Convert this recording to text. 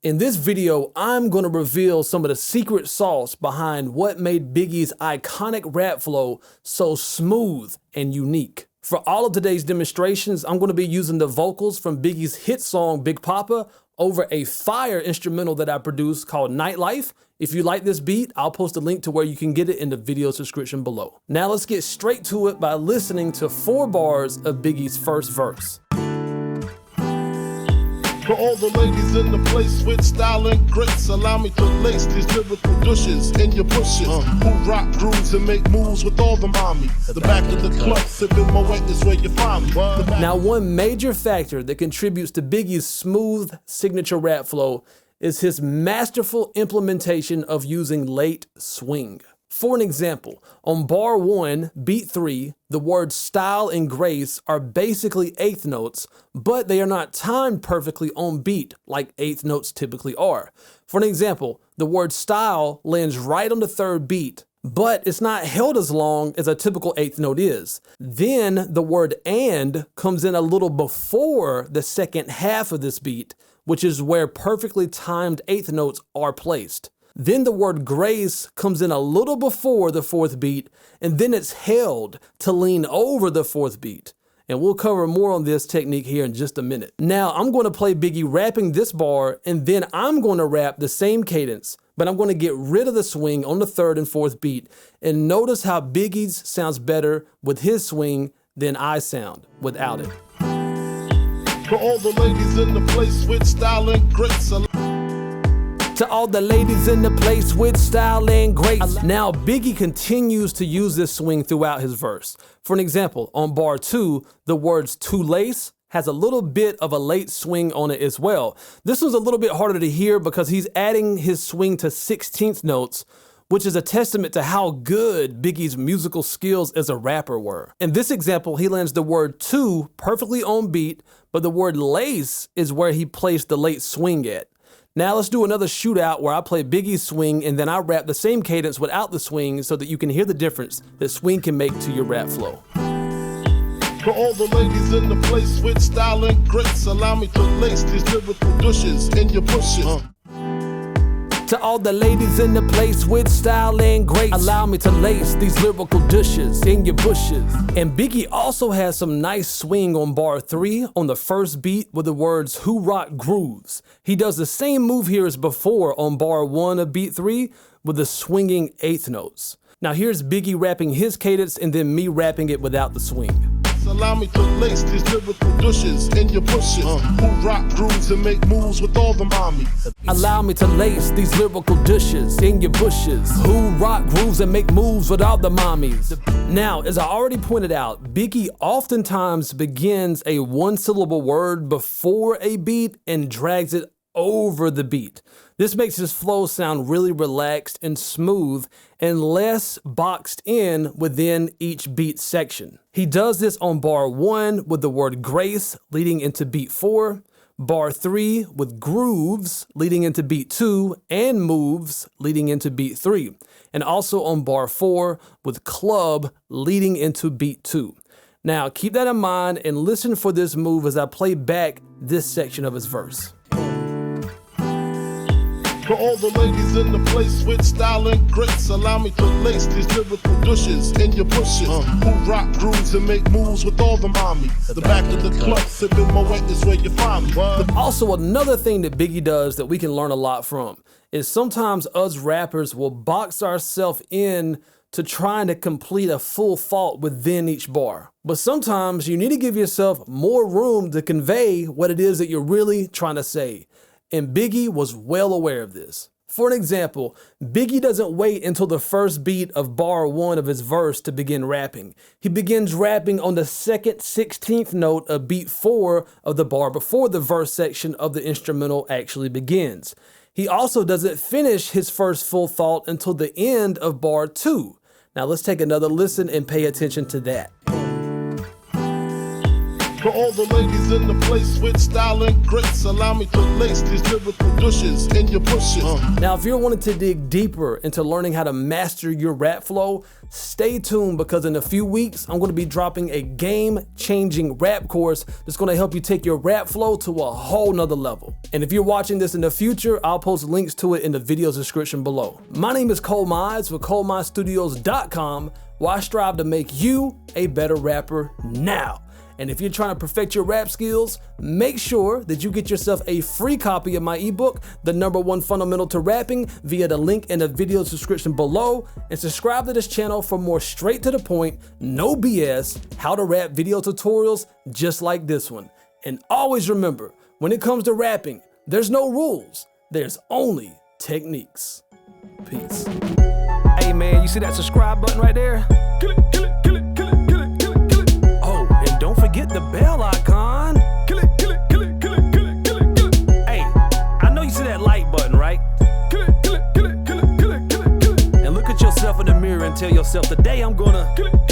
In this video, I'm going to reveal some of the secret sauce behind what made Biggie's iconic rap flow so smooth and unique. For all of today's demonstrations, I'm going to be using the vocals from Biggie's hit song Big Poppa over a fire instrumental that I produced called Nightlife. If you like this beat, I'll post a link to where you can get it in the video description below. Now let's get straight to it by listening to 4 bars of Biggie's first verse. For all the ladies in the place with style and grace, allow me to lace these lyrical douches in your bushes. Who rock grooves and make moves with all the mommies. The back of the club, sipping my weight is where you find me. Now, one major factor that contributes to Biggie's smooth signature rap flow is his masterful implementation of using late swing. For an example, on bar 1, beat 3, the words style and grace are basically eighth notes, but they are not timed perfectly on beat like eighth notes typically are. For an example, the word style lands right on the 3rd beat, but it's not held as long as a typical eighth note is. Then the word and comes in a little before the second half of this beat, which is where perfectly timed eighth notes are placed. Then the word grace comes in a little before the 4th beat, and then it's held to lean over the 4th beat. And we'll cover more on this technique here in just a minute. Now, I'm going to play Biggie rapping this bar, and then I'm going to rap the same cadence, but I'm going to get rid of the swing on the 3rd and 4th beat. And notice how Biggie's sounds better with his swing than I sound without it. For all the ladies in the place with style and grace. To all the ladies in the place with style and grace. Now, Biggie continues to use this swing throughout his verse. For an example, on bar 2, the words to lace has a little bit of a late swing on it as well. This one's a little bit harder to hear because he's adding his swing to 16th notes, which is a testament to how good Biggie's musical skills as a rapper were. In this example, he lands the word to perfectly on beat, but the word lace is where he placed the late swing at. Now let's do another shootout where I play Biggie's swing and then I rap the same cadence without the swing so that you can hear the difference that swing can make to your rap flow. For all the ladies in the place with style and grace, allow me to lace these lyrical douches in your bushes. To all the ladies in the place with style and grace, allow me to lace these lyrical douches in your bushes. And Biggie also has some nice swing on bar 3 on the 1st beat with the words who rock grooves. He does the same move here as before on bar 1 of beat 3 with the swinging eighth notes. Now here's Biggie rapping his cadence and then me rapping it without the swing. Allow me to lace these lyrical douches in your bushes. Who rock grooves and make moves with all the mommies. Allow me to lace these lyrical douches in your bushes. Who rock grooves and make moves with all the mommies. Now, as I already pointed out, Biggie oftentimes begins a 1-syllable word before a beat and drags it over the beat. This makes his flow sound really relaxed and smooth and less boxed in within each beat section. He does this on bar 1 with the word grace leading into beat 4, bar 3 with grooves leading into beat 2 and moves leading into beat 3, and also on bar 4 with club leading into beat 2. Now keep that in mind and listen for this move as I play back this section of his verse. For all the ladies in the place with style and grace, allow me to lace these lyrical douches in your bushes. Who rock grooves and make moves with all the mommies. The back of the club, sipping my weight is where you find me. Also, another thing that Biggie does that we can learn a lot from is sometimes us rappers will box ourselves in to trying to complete a full thought within each bar. But sometimes you need to give yourself more room to convey what it is that you're really trying to say. And Biggie was well aware of this. For an example, Biggie doesn't wait until the 1st beat of bar 1 of his verse to begin rapping. He begins rapping on the 2nd 16th note of beat 4 of the bar before the verse section of the instrumental actually begins. He also doesn't finish his first full thought until the end of bar 2. Now let's take another listen and pay attention to that. For all the ladies in the place with style and grace, allow me to lace these lyrical douches in your bushes. Now, if you're wanting to dig deeper into learning how to master your rap flow, stay tuned, because in a few weeks, I'm going to be dropping a game-changing rap course that's going to help you take your rap flow to a whole nother level. And if you're watching this in the future, I'll post links to it in the video's description below. My name is Cole Mize with ColeMizeStudios.com, where I strive to make you a better rapper now. And if you're trying to perfect your rap skills, make sure that you get yourself a free copy of my ebook, The #1 Fundamental to Rapping, via the link in the video's description below, and subscribe to this channel for more straight to the point, no BS, how to rap video tutorials just like this one. And always remember, when it comes to rapping, there's no rules, there's only techniques. Peace. Hey man, you see that subscribe button right there? Kill it, kill it, kill it, kill it, kill it, kill it, kill it. Oh, and don't forget the bell icon. Kill it, kill it, kill it, kill it, kill it, kill it, kill it. Hey, I know you see that like button, right? Kill it, kill it, kill it, kill it, kill it, kill it, kill it. And look at yourself in the mirror and tell yourself, today I'm gonna kill it.